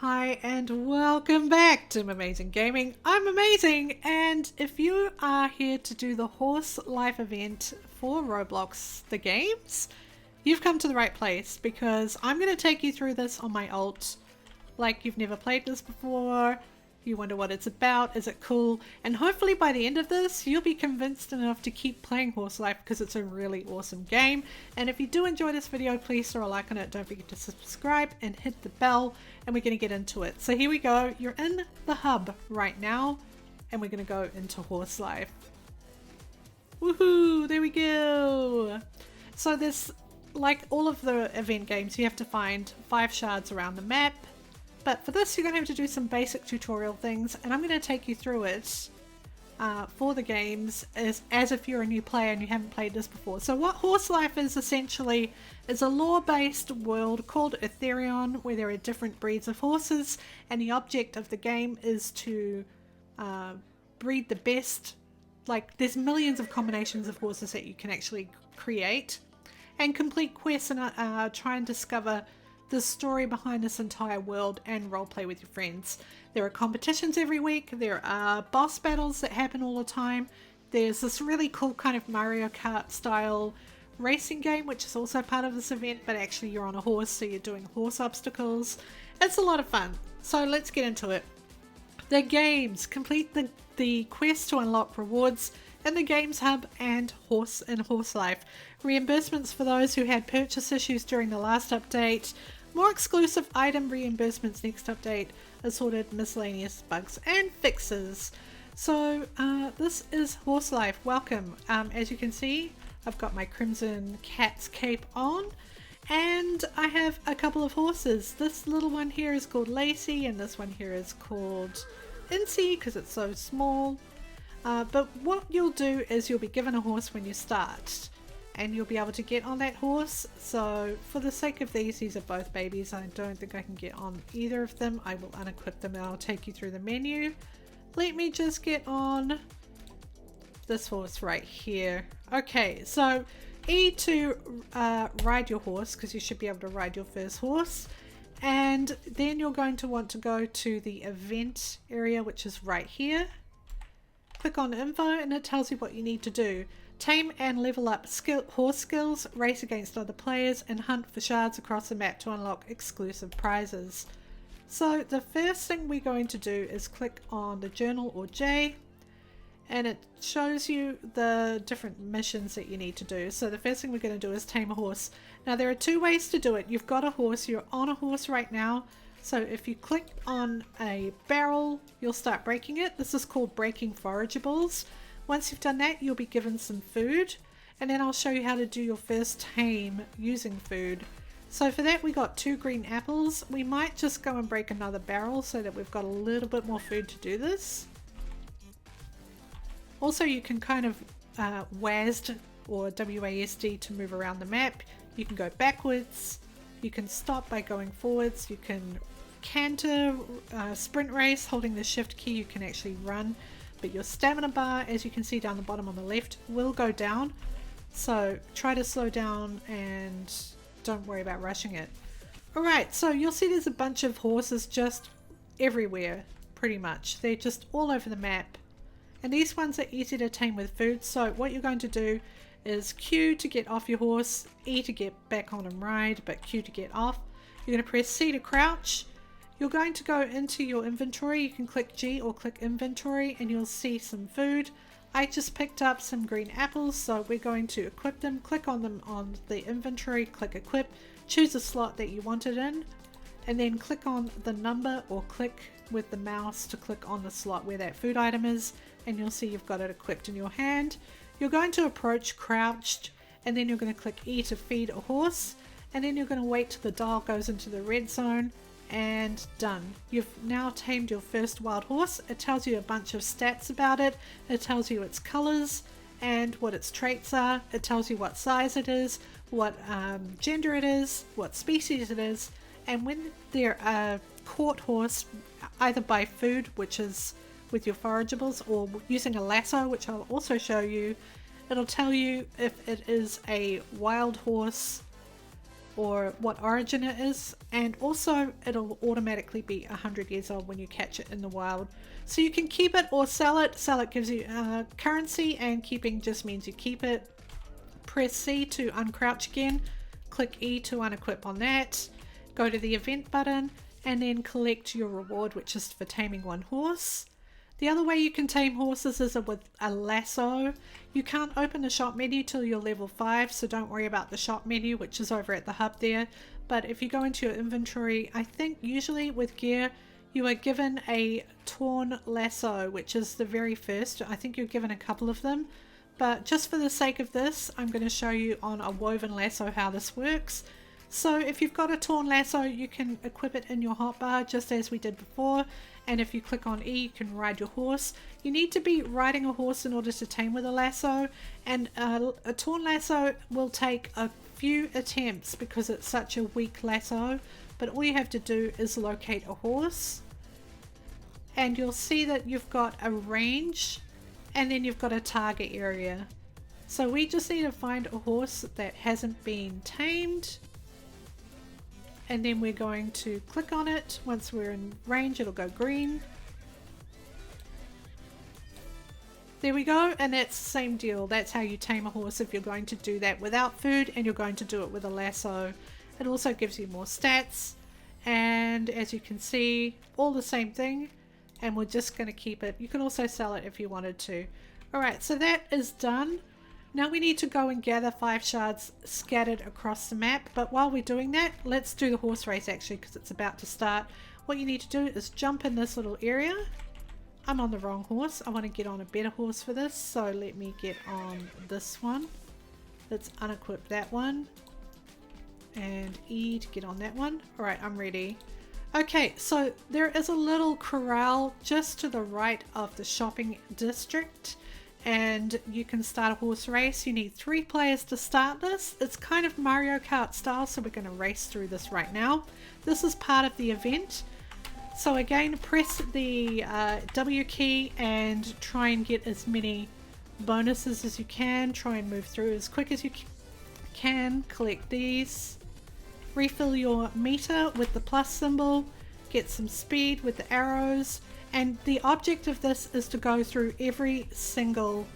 Hi and welcome back to Amazing Gaming. I'm Amazing, and if you are here to do the horse life event for Roblox the games, you've come to the right place because I'm going to take you through this on my alt like you've never played this before. You wonder what it's about, is it cool? And hopefully by the end of this, you'll be convinced enough to keep playing Horse Life because it's a really awesome game. And if you do enjoy this video, please throw a like on it. Don't forget to subscribe and hit the bell, and we're going to get into it. So here we go. You're in the hub right now, and we're going to go into Horse Life. Woohoo! There we go! So there's, like all of the event games, you have to find 5 shards around the map. But for this, you're going to have to do some basic tutorial things, and I'm going to take you through it for the games as if you're a new player and you haven't played this before. So what Horse Life is essentially is a lore-based world called Ethereon, where there are different breeds of horses, and the object of the game is to breed the best. Like, there's millions of combinations of horses that you can actually create, and complete quests and try and discover the story behind this entire world and roleplay with your friends. There are competitions every week, there are boss battles that happen all the time, there's this really cool kind of Mario Kart style racing game which is also part of this event, but actually you're on a horse, so you're doing horse obstacles. It's a lot of fun, so let's get into it. The games: complete the quest to unlock rewards in the Games Hub and Horse Life. Reimbursements for those who had purchase issues during the last update. More exclusive item reimbursements next update. Assorted miscellaneous bugs and fixes. So this is Horse Life. Welcome. As you can see, I've got my Crimson Cat's cape on, and I have a couple of horses. This little one here is called Lacey, and this one here is called Incy because it's so small. But what you'll do is you'll be given a horse when you start, and you'll be able to get on that horse. So for the sake of these are both babies. I don't think I can get on either of them. I will unequip them and I'll take you through the menu. Let me just get on this horse right here. Okay, so E to ride your horse, because you should be able to ride your first horse. And then you're going to want to go to the event area, which is right here. Click on info and it tells you what you need to do. Tame and level up horse skills, race against other players, and hunt for shards across the map to unlock exclusive prizes. So the first thing we're going to do is click on the journal or J, and it shows you the different missions that you need to do. So the first thing we're going to do is tame a horse. Now there are 2 ways to do it. You've got a horse, you're on a horse right now. So if you click on a barrel, you'll start breaking it. This is called breaking forageables. Once you've done that, you'll be given some food, and then I'll show you how to do your first tame using food. So for that, we got 2 green apples. We might just go and break another barrel so that we've got a little bit more food to do this. Also, you can kind of WASD or WASD to move around the map. You can go backwards, you can stop by going forwards, you can canter, sprint race. Holding the shift key you can actually run, but your stamina bar, as you can see down the bottom on the left, will go down. So try to slow down and don't worry about rushing it. Alright, so you'll see there's a bunch of horses just everywhere, pretty much. They're just all over the map. And these ones are easy to tame with food. So what you're going to do is Q to get off your horse, E to get back on and ride, but Q to get off. You're going to press C to crouch. You're going to go into your inventory. You can click G or click inventory and you'll see some food. I just picked up some green apples, so we're going to equip them. Click on them on the inventory, click equip, choose a slot that you want it in, and then click on the number or click with the mouse to click on the slot where that food item is, and you'll see you've got it equipped in your hand. You're going to approach crouched, and then you're going to click E to feed a horse, and then you're going to wait till the dial goes into the red zone. And done. You've now tamed your first wild horse. It tells you a bunch of stats about it. It tells you its colors and what its traits are. It tells you what size it is, what gender it is, what species it is, and when they're a caught horse, either by food, which is with your forageables, or using a lasso, which I'll also show you, it'll tell you if it is a wild horse or what origin it is, and also it'll automatically be 100 years old when you catch it in the wild. So you can keep it or sell it. Sell it gives you currency, and keeping just means you keep it. Press C to uncrouch again, click E to unequip on that, go to the event button, and then collect your reward, which is for taming one horse. The other way you can tame horses is with a lasso. You can't open the shop menu till you're level 5, so don't worry about the shop menu, which is over at the hub there. But if you go into your inventory, I think usually with gear you are given a torn lasso, which is the very first. I think you're given a couple of them, but just for the sake of this, I'm going to show you on a woven lasso how this works. So if you've got a torn lasso, you can equip it in your hotbar just as we did before, and if you click on E, you can ride your horse. You need to be riding a horse in order to tame with a lasso, and a torn lasso will take a few attempts because it's such a weak lasso, but all you have to do is locate a horse, and you'll see that you've got a range and then you've got a target area. So we just need to find a horse that hasn't been tamed, and then we're going to click on it. Once we're in range, it'll go green. There we go, and that's the same deal. That's how you tame a horse if you're going to do that without food and you're going to do it with a lasso. It also gives you more stats, and as you can see, all the same thing, and we're just going to keep it. You can also sell it if you wanted to. Alright, so that is done. Now we need to go and gather 5 shards scattered across the map, but while we're doing that, let's do the horse race actually, because it's about to start. What you need to do is jump in this little area. I'm on the wrong horse. I want to get on a better horse for this, so let me get on this one. Let's unequip that one, and E to get on that one. Alright, I'm ready. Okay, so there is a little corral just to the right of the shopping district, and you can start a horse race. You need 3 players to start this. It's kind of Mario Kart style, so we're going to race through this right now. This is part of the event. So again, press the W key and try and get as many bonuses as you can. Try and move through as quick as you can. Collect these. Refill your meter with the plus symbol. Get some speed with the arrows. And the object of this is to go through every single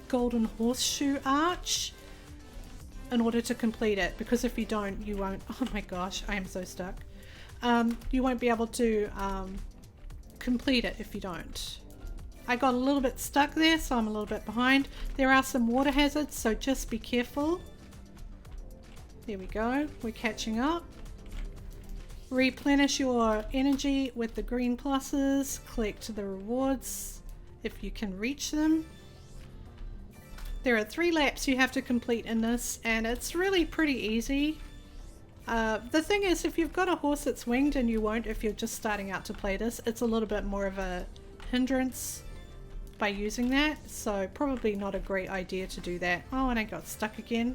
golden horseshoe arch in order to complete it, because if you don't, you won't. Oh my gosh, I am so stuck. You won't be able to complete it if you don't. I got a little bit stuck there, so I'm a little bit behind. There are some water hazards, so just be careful. There we go, we're catching up. Replenish your energy with the green pluses, collect the rewards if you can reach them. There are 3 laps you have to complete in this, and it's really pretty easy. The thing is, if you've got a horse that's winged, and you won't if you're just starting out to play this, it's a little bit more of a hindrance by using that, so probably not a great idea to do that. Oh, and I got stuck again.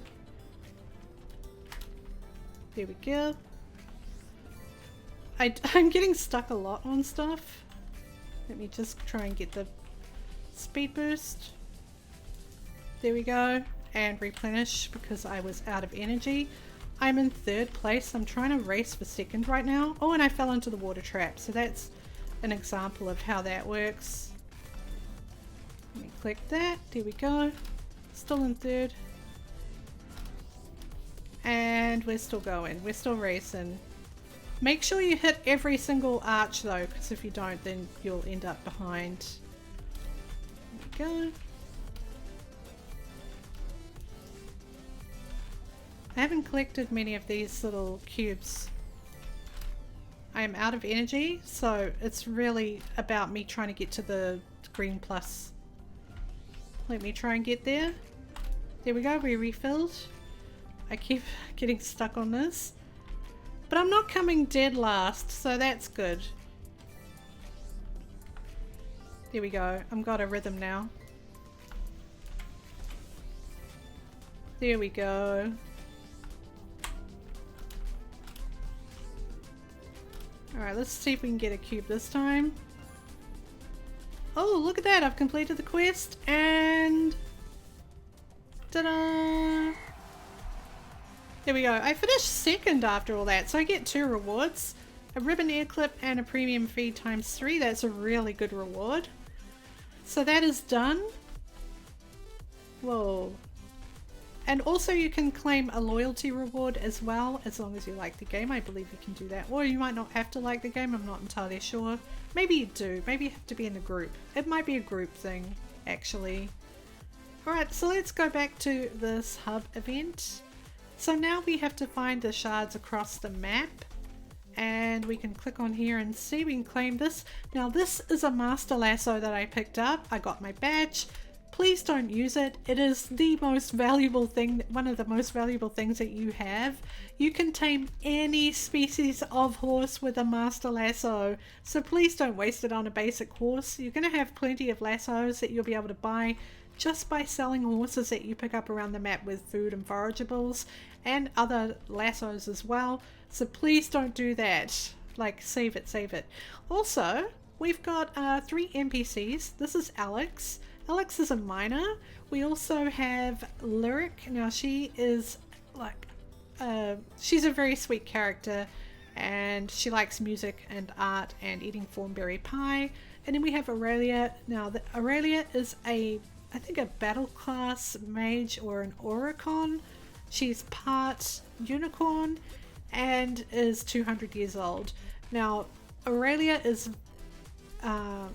There we go. I'm getting stuck a lot on stuff. Let me just try and get the speed boost. There we go. And replenish because I was out of energy. I'm in 3rd place. I'm trying to race for 2nd right now. Oh, and I fell into the water trap. So that's an example of how that works. Let me click that. There we go. Still in 3rd. And we're still going. We're still racing. Make sure you hit every single arch though, because if you don't, then you'll end up behind. There we go. I haven't collected many of these little cubes. I am out of energy, so it's really about me trying to get to the green plus. Let me try and get there. There we go, we refilled. I keep getting stuck on this. But I'm not coming dead last, so that's good. There we go. I've got a rhythm now. There we go. Alright, let's see if we can get a cube this time. Oh, look at that! I've completed the quest and... ta-da! There we go. I finished second after all that, so I get 2 rewards. A ribbon air clip and a premium feed times 3. That's a really good reward. So that is done. Whoa. And also you can claim a loyalty reward as well, as long as you like the game. I believe you can do that. Or you might not have to like the game, I'm not entirely sure. Maybe you do. Maybe you have to be in a group. It might be a group thing, actually. Alright, so let's go back to this hub event. So now we have to find the shards across the map. And we can click on here and see we can claim this. Now this is a master lasso that I picked up. I got my badge. Please don't use it. It is the most valuable thing, one of the most valuable things that you have. You can tame any species of horse with a master lasso. So please don't waste it on a basic horse. You're going to have plenty of lassos that you'll be able to buy just by selling horses that you pick up around the map with food and forageables and other lassos as well. So please don't do that. Like, save it, save it. Also, we've got 3 NPCs. This is Alex. Alex is a miner. We also have Lyric. Now she is like, she's a very sweet character and she likes music and art and eating thornberry pie. And then we have Aurelia. Now Aurelia is I think a battle class mage or an Oricon. She's part unicorn and is 200 years old. Now Aurelia is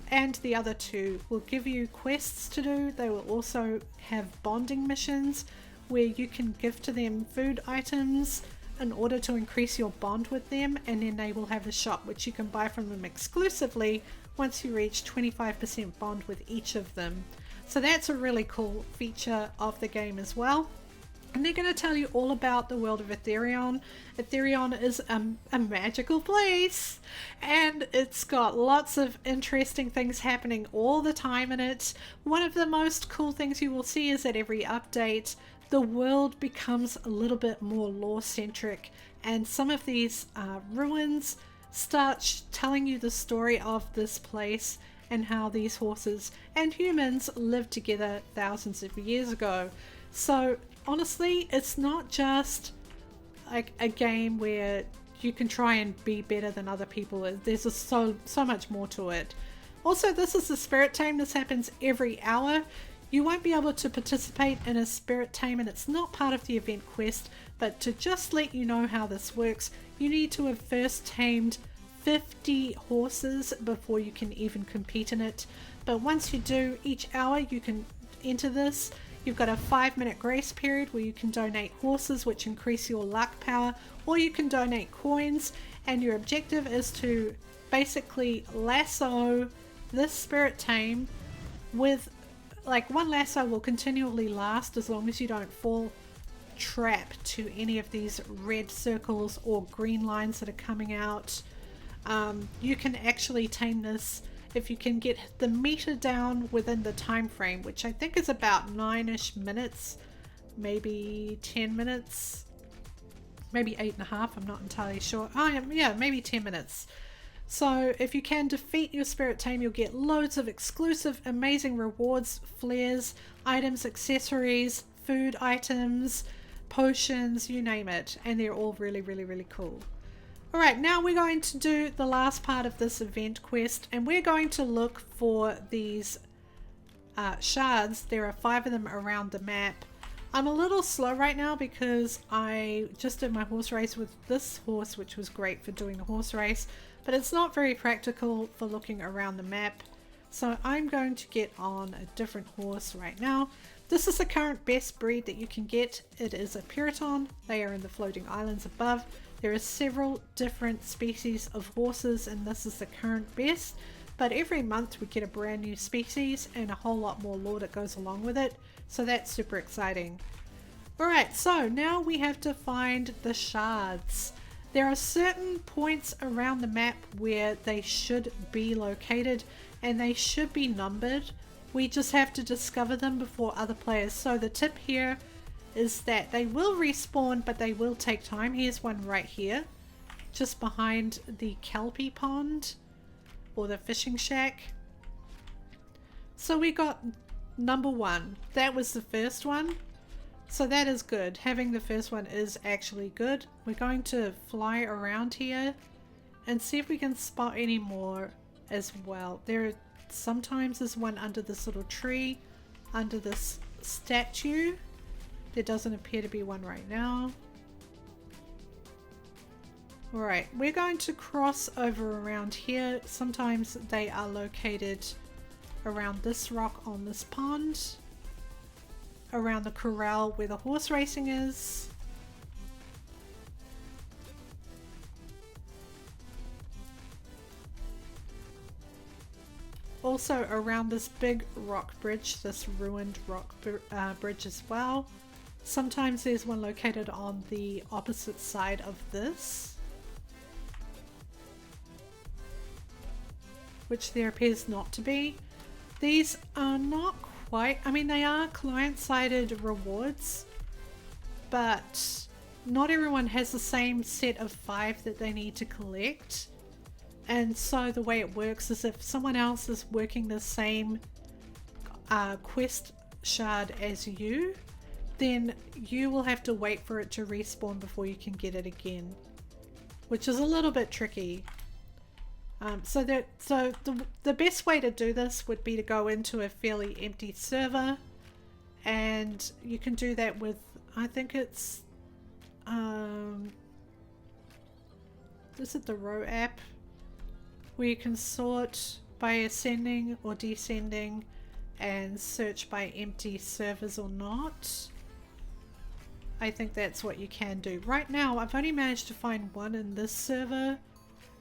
and the other 2 will give you quests to do. They will also have bonding missions where you can give to them food items in order to increase your bond with them, and then they will have a shop which you can buy from them exclusively once you reach 25% bond with each of them. So that's a really cool feature of the game as well. And they're going to tell you all about the world of Ethereon. Ethereon is a magical place and it's got lots of interesting things happening all the time in it. One of the most cool things you will see is that every update the world becomes a little bit more lore centric, and some of these ruins start telling you the story of this place and how these horses and humans lived together thousands of years ago. So honestly, it's not just like a game where you can try and be better than other people. There's just so much more to it. Also, this is a spirit tame. This happens every hour. You won't be able to participate in a spirit tame and it's not part of the event quest, but to just let you know how this works, you need to have first tamed 50 horses before you can even compete in it. But once you do, each hour you can enter this. You've got a 5-minute grace period where you can donate horses, which increase your luck power, or you can donate coins, and your objective is to basically lasso this spirit tame with, like, one lasso will continually last as long as you don't fall trap to any of these red circles or green lines that are coming out. You can actually tame this if you can get the meter down within the time frame, which I think is about 9-ish minutes, maybe 10 minutes, maybe 8.5, I'm not entirely sure. Oh yeah, maybe 10 minutes. So if you can defeat your spirit tame, you'll get loads of exclusive amazing rewards, flares, items, accessories, food items, potions, you name it, and they're all really, really, really cool. Alright, now we're going to do the last part of this event quest, and we're going to look for these shards. There are 5 of them around the map. I'm a little slow right now because I just did my horse race with this horse, which was great for doing the horse race, but it's not very practical for looking around the map. So I'm going to get on a different horse right now. This is the current best breed that you can get. It is a Puriton. They are in the floating islands above. There are several different species of horses and this is the current best, but every month we get a brand new species and a whole lot more lore that goes along with it, so that's super exciting. Alright, so now we have to find the shards. There are certain points around the map where they should be located and they should be numbered. We just have to discover them before other players. So the tip here is that they will respawn, but they will take time. Here's one right here, just behind the kelpie pond or the fishing shack. So we got number 1. That was the first one. So that is good. Having the first one is actually good. We're going to fly around here and see if we can spot any more as well. There sometimes is one under this little tree, under this statue. There doesn't appear to be one right now. Alright, we're going to cross over around here. Sometimes they are located around this rock on this pond, around the corral where the horse racing is. Also around this big rock bridge, this ruined rock bridge as well. Sometimes there's one located on the opposite side of this, which there appears not to be. These are not quite, I mean, they are client-sided rewards, but not everyone has the same set of 5 that they need to collect. And so the way it works is if someone else is working the same quest shard as you, then you will have to wait for it to respawn before you can get it again, which is a little bit tricky. So the best way to do this would be to go into a fairly empty server, and you can do that with, I think it's is it the row app, where you can sort by ascending or descending and search by empty servers or not. I think that's what you can do. Right now I've only managed to find one in this server,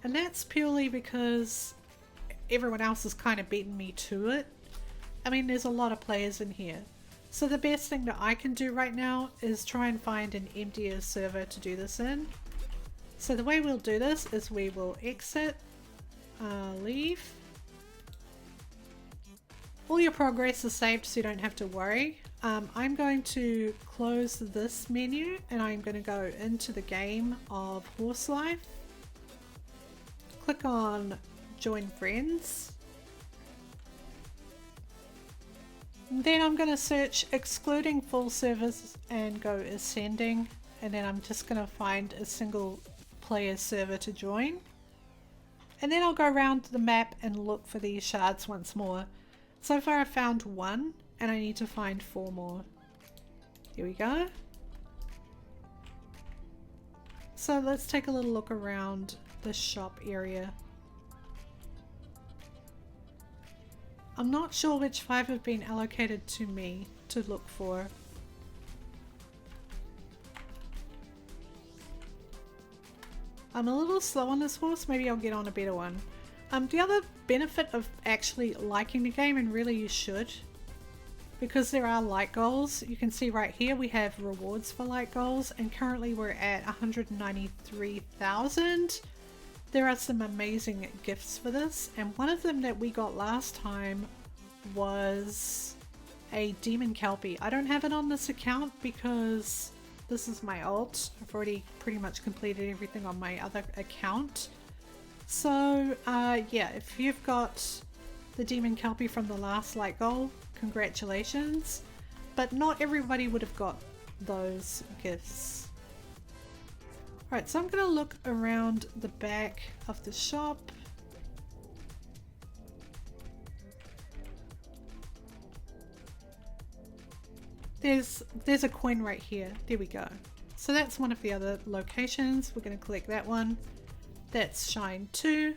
and that's purely because everyone else has kind of beaten me to it. I mean, there's a lot of players in here. So the best thing that I can do right now is try and find an emptier server to do this in. So the way we'll do this is we will exit, leave. All your progress is saved, so you don't have to worry. I'm going to close this menu and I'm going to go into the game of Horse Life. Click on Join Friends. And then I'm going to search excluding full servers and go ascending, and then I'm just going to find a single player server to join. And then I'll go around the map and look for these shards once more. So far I've found 1 and I need to find 4 more. Here we go. So let's take a little look around the shop area. I'm not sure which 5 have been allocated to me to look for. I'm a little slow on this horse, maybe I'll get on a better one. The other benefit of actually liking the game, and really you should, because there are light goals, you can see right here we have rewards for light goals, and currently we're at 193,000. There are some amazing gifts for this, and one of them that we got last time was a demon kelpie. I don't have it on this account because this is my alt. I've already pretty much completed everything on my other account. So yeah, if you've got the demon kelpie from the last light goal, congratulations, but not everybody would have got those gifts. Alright, so I'm going to look around the back of the shop. There's a coin right here. There we go. So that's one of the other locations. We're going to collect that one. That's Shine 2.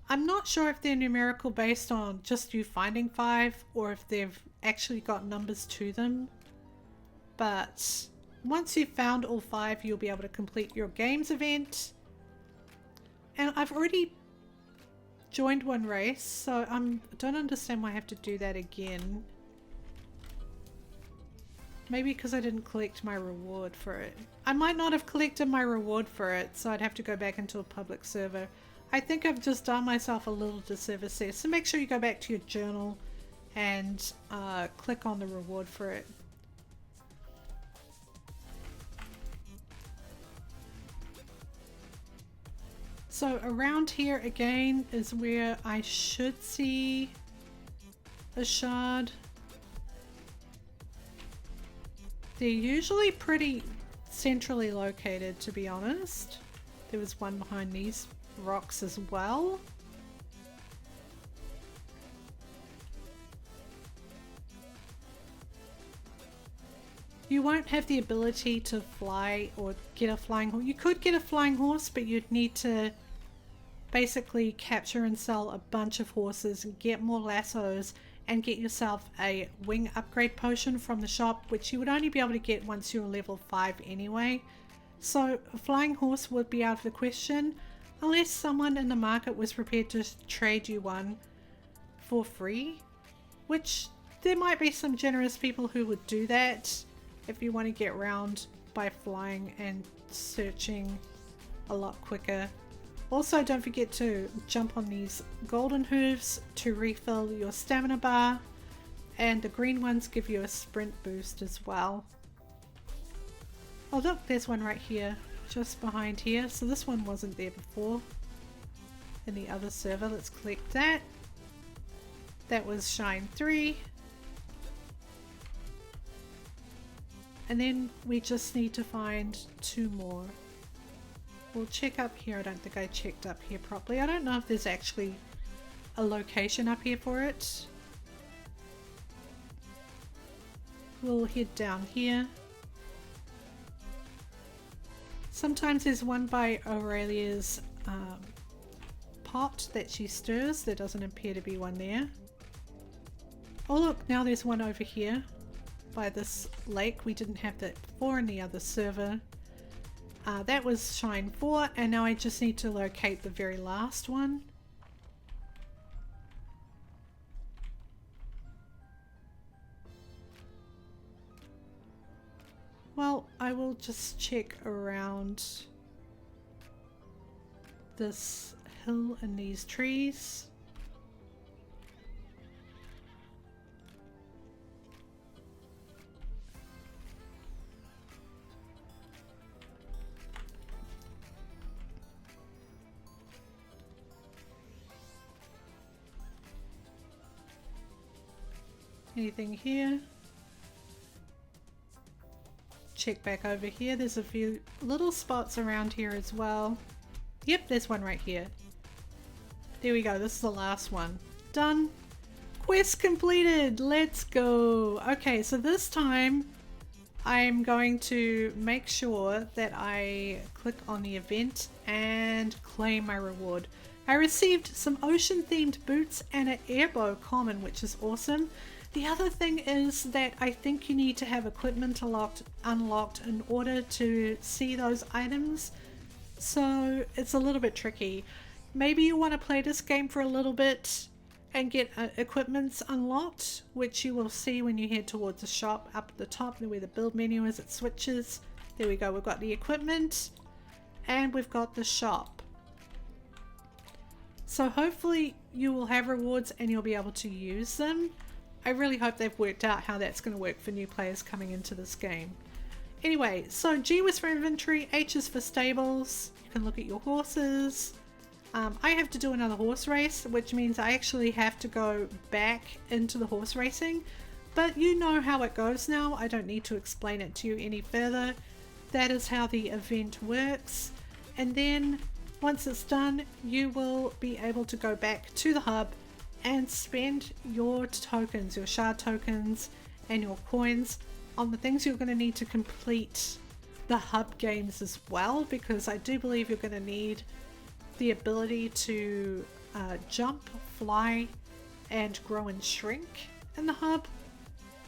I'm not sure if they're numerical based on just you finding 5 or if they've actually got numbers to them. But once you've found all 5, you'll be able to complete your games event. And I've already joined one race, so I don't understand why I have to do that again. Maybe because I didn't collect my reward for it. I might not have collected my reward for it, so I'd have to go back into a public server. I think I've just done myself a little disservice there. So make sure you go back to your journal and click on the reward for it. So around here again is where I should see a shard. They're usually pretty centrally located, to be honest. There was one behind these rocks as well. You won't have the ability to fly or get a flying horse. You could get a flying horse, but you'd need to basically capture and sell a bunch of horses and get more lassos and get yourself a wing upgrade potion from the shop, which you would only be able to get once you're level 5 anyway. So a flying horse would be out of the question unless someone in the market was prepared to trade you one for free, which there might be some generous people who would do that if you want to get around by flying and searching a lot quicker. Also, don't forget to jump on these golden hooves to refill your stamina bar, and the green ones give you a sprint boost as well. Oh look, there's one right here, just behind here. So this one wasn't there before in the other server. Let's collect that. That was Shine 3. And then we just need to find 2 more. We'll check up here. I don't think I checked up here properly. I don't know if there's actually a location up here for it. We'll head down here. Sometimes there's one by Aurelia's pot that she stirs. There doesn't appear to be one there. Oh look, now there's one over here by this lake. We didn't have that before in the other server. That was Shine 4, and now I just need to locate the very last one. Well, I will just check around this hill and these trees. Anything here? Check back over here. There's a few little spots around here as well. Yep, there's one right here. There we go. This is the last one. Done. Quest completed. Let's go. Okay, so this time I'm going to make sure that I click on the event and claim my reward. I received some ocean themed boots and an airbow common, which is awesome. The other thing is that I think you need to have equipment unlocked in order to see those items, so it's a little bit tricky. Maybe you want to play this game for a little bit and get equipments unlocked, which you will see when you head towards the shop up at the top where the build menu is. It switches. There we go, we've got the equipment and we've got the shop. So hopefully you will have rewards and you'll be able to use them. I really hope they've worked out how that's going to work for new players coming into this game. Anyway, so G was for inventory, H is for stables. You can look at your horses. I have to do another horse race, which means I actually have to go back into the horse racing. But you know how it goes now. I don't need to explain it to you any further. That is how the event works. And then once it's done, you will be able to go back to the hub and spend your tokens, your shard tokens and your coins on the things you're going to need to complete the hub games as well, because I do believe you're going to need the ability to jump, fly and grow and shrink in the hub.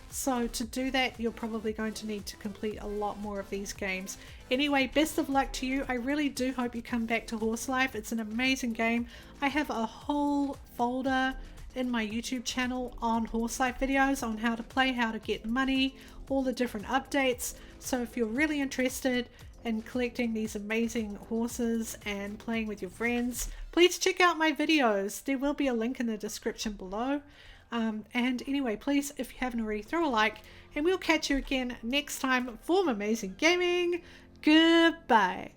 So to do that, you're probably going to need to complete a lot more of these games. Anyway, best of luck to you. I really do hope you come back to Horse Life. It's an amazing game. I have a whole folder in my YouTube channel on Horse Life videos on how to play, how to get money, all the different updates. So if you're really interested in collecting these amazing horses and playing with your friends, please check out my videos. There will be a link in the description below. And anyway, please, if you haven't already, throw a like, and we'll catch you again next time for more amazing gaming. Goodbye.